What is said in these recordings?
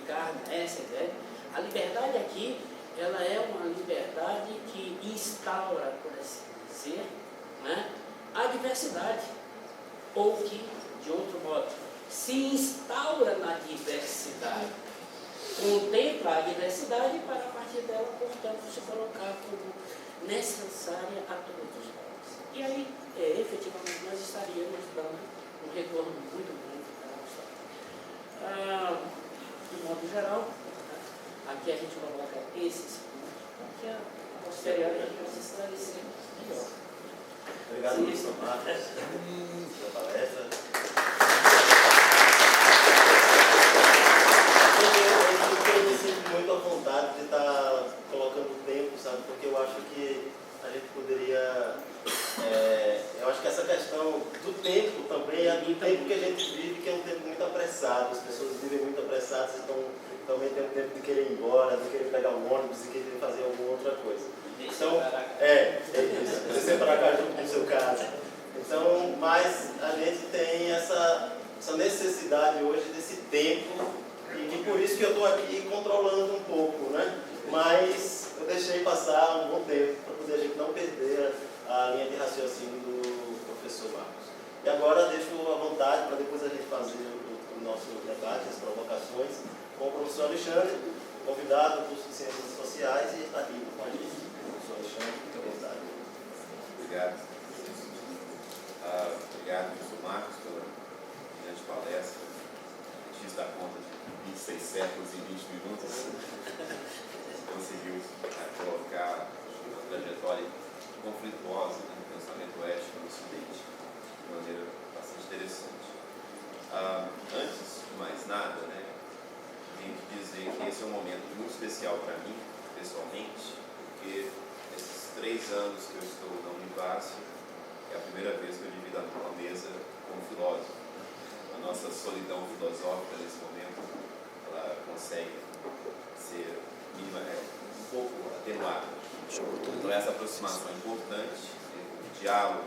encarna essa ideia. A liberdade aqui, ela é uma liberdade que instaura, por assim dizer, né, a diversidade, ou que, de outro modo, se instaura na diversidade, contempla a diversidade para, a partir dela, portanto, se colocar como necessária a todos nós. E aí, efetivamente, nós estaríamos dando um retorno muito grande para a nossa. De modo geral, aqui a gente coloca esses pontos, porque a posterior a gente vai se esclarecer melhor. Obrigado, professor Marcos, pela palestra. Eu me sinto muito à vontade de estar colocando o tempo, sabe? Porque eu acho que a gente poderia... eu acho que essa questão do tempo também é do tempo que a gente vive, que é um tempo muito apressado. As pessoas vivem muito apressadas, então também tem o tempo de querer ir embora, de querer pegar um ônibus e querer fazer alguma outra coisa. Então, isso. Descer para cá junto com o seu caso. Então, mas a gente tem essa necessidade hoje desse tempo, e por isso que eu estou aqui controlando um pouco, né? Mas eu deixei passar um bom tempo para poder a gente não perder a linha de raciocínio do professor Marcos. E agora deixo à vontade para depois a gente fazer o nosso debate, as provocações, com o professor Alexandre, convidado do curso de Ciências Sociais, e está aqui com a gente. Professor Alexandre, fique à vontade. Obrigado. Obrigado, professor Marcos, pela brilhante palestra. Difícil dar conta de 26 séculos em 20 minutos. Conseguiu colocar uma trajetória conflituosa, né, no pensamento ético no Ocidente, de maneira bastante interessante. Antes de mais nada, né, tenho que dizer que esse é um momento muito especial para mim, pessoalmente, porque esses 3 anos que eu estou na Univasf, é a primeira vez que eu divido uma mesa com um filósofo. A nossa solidão filosófica nesse momento, ela consegue ser um pouco atenuada. Então essa aproximação é importante, o diálogo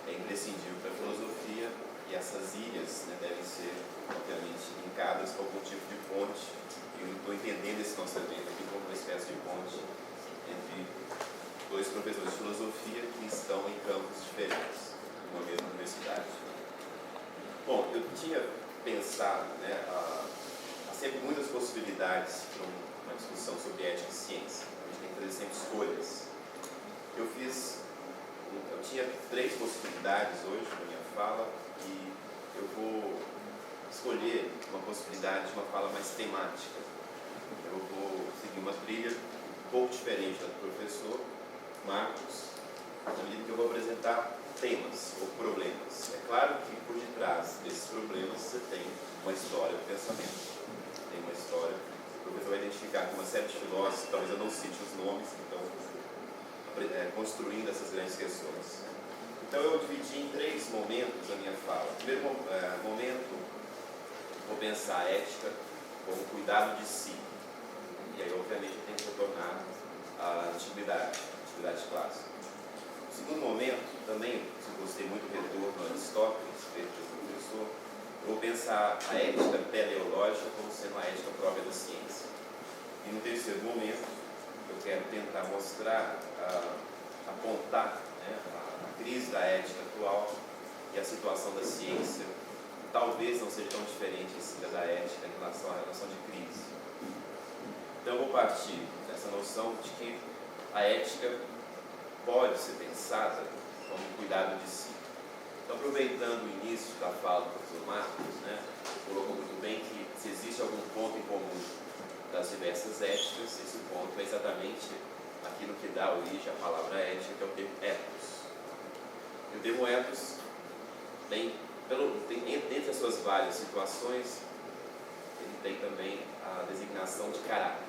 é imprescindível para a filosofia, e essas ilhas, né, devem ser, obviamente, linkadas com algum tipo de ponte. Eu estou entendendo esse nosso evento aqui como uma espécie de ponte entre 2 professores de filosofia que estão em campos diferentes, numa mesma universidade. Bom, eu tinha pensado, né, há sempre muitas possibilidades para uma discussão sobre ética e ciência. A gente tem que fazer sempre escolhas. Eu tinha 3 possibilidades hoje na minha fala, e eu vou escolher uma possibilidade de uma fala mais temática. Eu vou seguir uma trilha um pouco diferente da do professor Marcos, na medida que eu vou apresentar temas ou problemas. É claro que por detrás desses problemas você tem uma história do pensamento. Tem uma história, o professor vai identificar com uma série de filósofos, talvez eu não cite os nomes, então, construindo essas grandes questões. Então eu dividi em 3 momentos a minha fala. O primeiro momento, vou pensar a ética como cuidado de si. E aí, obviamente, eu tenho que retornar à antiguidade clássica. No segundo momento, também, se gostei muito do retorno a Aristóteles, feito pelo professor, eu vou pensar a ética teleológica como sendo a ética própria da ciência. E no terceiro momento, eu quero tentar mostrar, apontar, né, a crise da ética atual e a situação da ciência talvez não seja tão diferente assim da ética em relação à relação de crise. Então eu vou partir dessa noção de que a ética pode ser pensada como cuidado de si. Então, aproveitando o início da fala do professor Marcos, né, colocou muito bem que se existe algum ponto em comum das diversas éticas, esse ponto é exatamente aquilo que dá origem à palavra ética, que é o termo ethos. E o termo ethos, entre as suas várias situações, ele tem também a designação de caráter.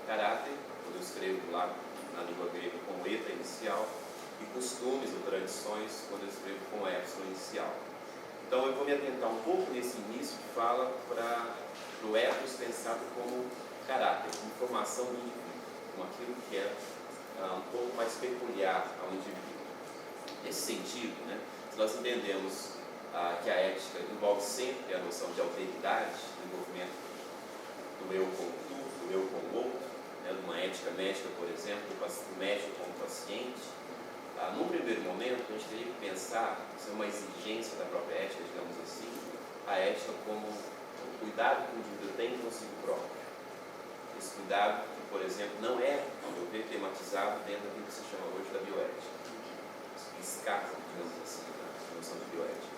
Caráter, quando eu escrevo lá na língua grega com eta inicial, e costumes ou tradições, quando eu escrevo com epsilon inicial. Então eu vou me atentar um pouco nesse início que fala para o ethos pensado como caráter, como formação do indivíduo, como aquilo que é um pouco mais peculiar ao indivíduo. Nesse sentido, né, se nós entendemos que a ética envolve sempre a noção de alteridade, do envolvimento do do eu com o tu, do eu com o outro, né, de uma ética médica, por exemplo, do médico com o paciente. Num primeiro momento, a gente teria que pensar, se é uma exigência da própria ética, digamos assim, a ética como o cuidado que o indivíduo tem consigo próprio. Esse cuidado que, por exemplo, não é, ao meu ver, tematizado dentro daquilo que se chama hoje da bioética. Escassa, digamos assim, a noção de bioética.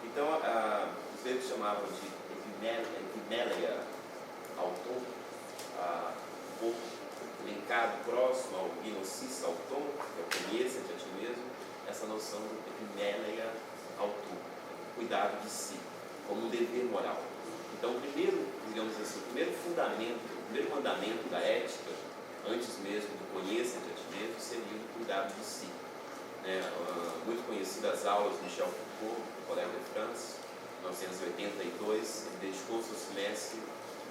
Então, os gregos chamavam de epimeleia auton, um pouco linkado próximo ao gnosis auton, que é o conheça de ti mesmo, essa noção de epimeleia auton, cuidado de si, como um dever moral. Então, o primeiro, digamos assim, o primeiro fundamento, o primeiro mandamento da ética, antes mesmo do conheça de ti mesmo, seria o cuidado de si. Muito conhecidas aulas de Michel Foucault, Collège de France, 1982, ele dedicou seu semestre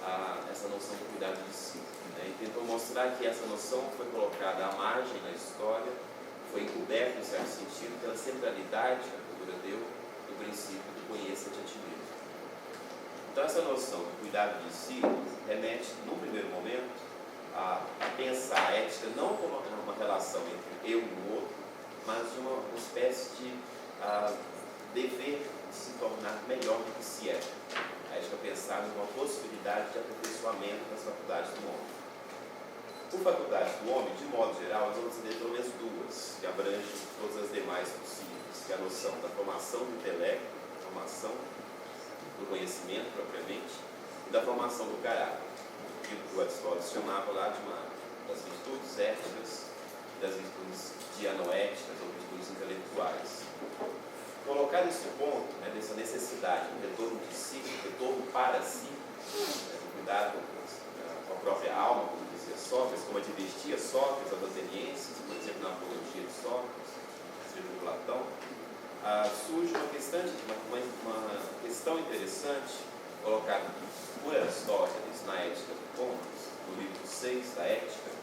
a essa noção de cuidado de si. E tentou mostrar que essa noção foi colocada à margem na história, foi encoberta, em certo sentido, pela centralidade que a cultura deu do princípio do conheça-te a ti mesmo. Então, essa noção de cuidado de si remete, num primeiro momento, a pensar a ética não como uma relação entre eu e o outro, mas de uma espécie de dever de se tornar melhor do que se é. A ética pensada como uma possibilidade de aperfeiçoamento das faculdades do homem. Por faculdades do homem, de modo geral, nós vamos ter pelo menos duas, que abrangem todas as demais possíveis, que é a noção da formação do intelecto, da formação do conhecimento propriamente, e da formação do caráter. Aquilo que o Aristóteles chamava lá de uma das virtudes éticas e das virtudes dianoéticas ou virtudes intelectuais. Colocar esse ponto, dessa necessidade do retorno de si, do retorno para si, do cuidado com a própria alma, como dizia Sócrates, como advertia Sócrates, as atenienses, por exemplo, na apologia de Sócrates, escrito por Platão, surge uma questão interessante colocada por Aristóteles na Ética do Comus, no livro 6 da Ética,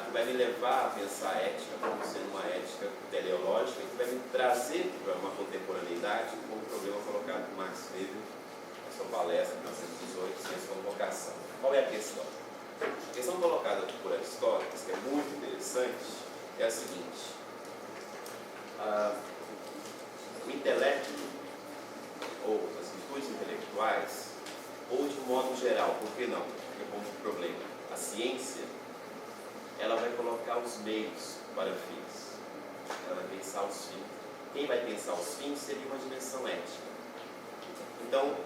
que vai me levar a pensar a ética como sendo uma ética teleológica, que vai me trazer para uma contemporaneidade como o problema colocado por Max Weber na sua palestra de 1918, Ciência como Vocação. Qual é a questão? A questão colocada por Aristóteles, que é muito interessante, é a seguinte: o intelecto, ou as virtudes intelectuais, ou de modo geral, por que não? Porque como problema, a ciência, ela vai colocar os meios para fins. Ela vai pensar os fins. Quem vai pensar os fins seria uma dimensão ética. Então,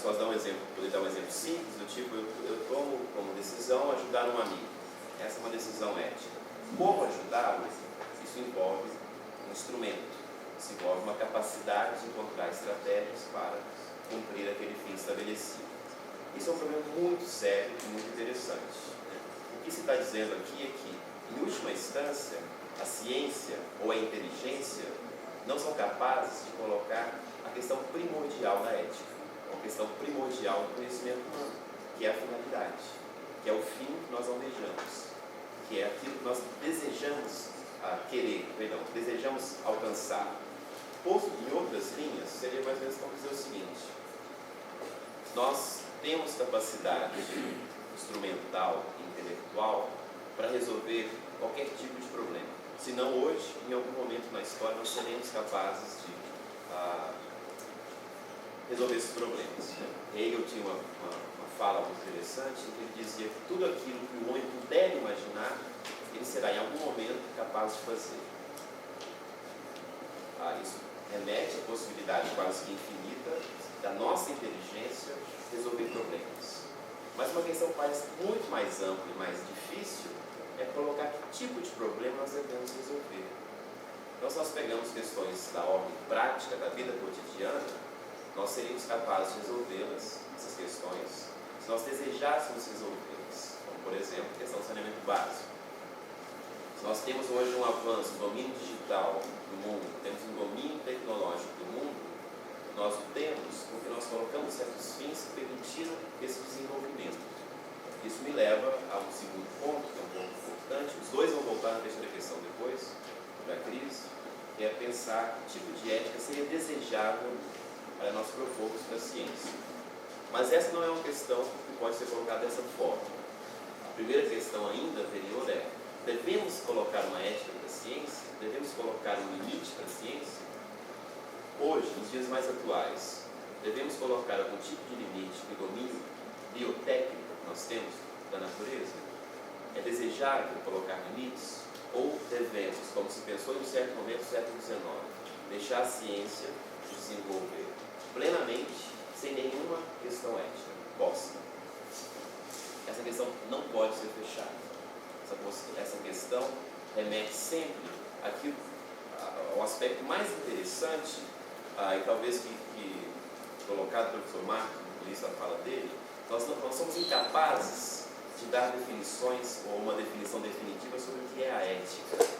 só dar um exemplo, poder dar um exemplo simples, do tipo, eu tomo como decisão ajudar um amigo. Essa é uma decisão ética. Como ajudá-lo? Isso envolve um instrumento. Isso envolve uma capacidade de encontrar estratégias para cumprir aquele fim estabelecido. Isso é um problema muito sério e muito interessante. O que se está dizendo aqui é que, em última instância, a ciência ou a inteligência não são capazes de colocar a questão primordial da ética, a questão primordial do conhecimento humano, que é a finalidade, que é o fim que nós almejamos, que é aquilo que nós desejamos desejamos alcançar. Posto em outras linhas, seria mais ou menos como dizer o seguinte: nós temos capacidade instrumental e intelectual para resolver qualquer tipo de problema. Se não hoje, em algum momento na história, nós seremos capazes de resolver esses problemas. Hegel tinha uma fala muito interessante, em que ele dizia que tudo aquilo que o homem puder imaginar, ele será em algum momento capaz de fazer. Isso remete à possibilidade quase que infinita da nossa inteligência resolver problemas. Mas uma questão parece muito mais ampla e mais difícil é colocar que tipo de problema nós devemos resolver. Então, se nós pegamos questões da ordem prática da vida cotidiana, nós seríamos capazes de resolvê-las, essas questões, se nós desejássemos resolvê-las. Como, por exemplo, a questão do saneamento básico. Se nós temos hoje um avanço no domínio digital do mundo, temos um domínio tecnológico do mundo, nós o temos porque nós colocamos certos fins que permitiram esse desenvolvimento. Isso me leva a um segundo ponto, que é um ponto importante. Os dois vão voltar na terceira questão depois, da crise, que é pensar que tipo de ética seria desejável para nós propormos da ciência. Mas essa não é uma questão que pode ser colocada dessa forma. A primeira questão ainda anterior é: devemos colocar uma ética para a ciência? Devemos colocar um limite para a ciência? Hoje, nos dias mais atuais, devemos colocar algum tipo de limite no domínio biotécnico que nós temos da natureza? É desejável colocar limites? Ou devemos, como se pensou em um certo momento do século XIX, deixar a ciência se desenvolver plenamente, sem nenhuma questão ética posta? Essa questão não pode ser fechada. Essa questão remete sempre ao aspecto mais interessante, e talvez que colocado pelo professor Marcos, no início da fala dele, nós somos incapazes de dar definições ou uma definição definitiva sobre o que é a ética.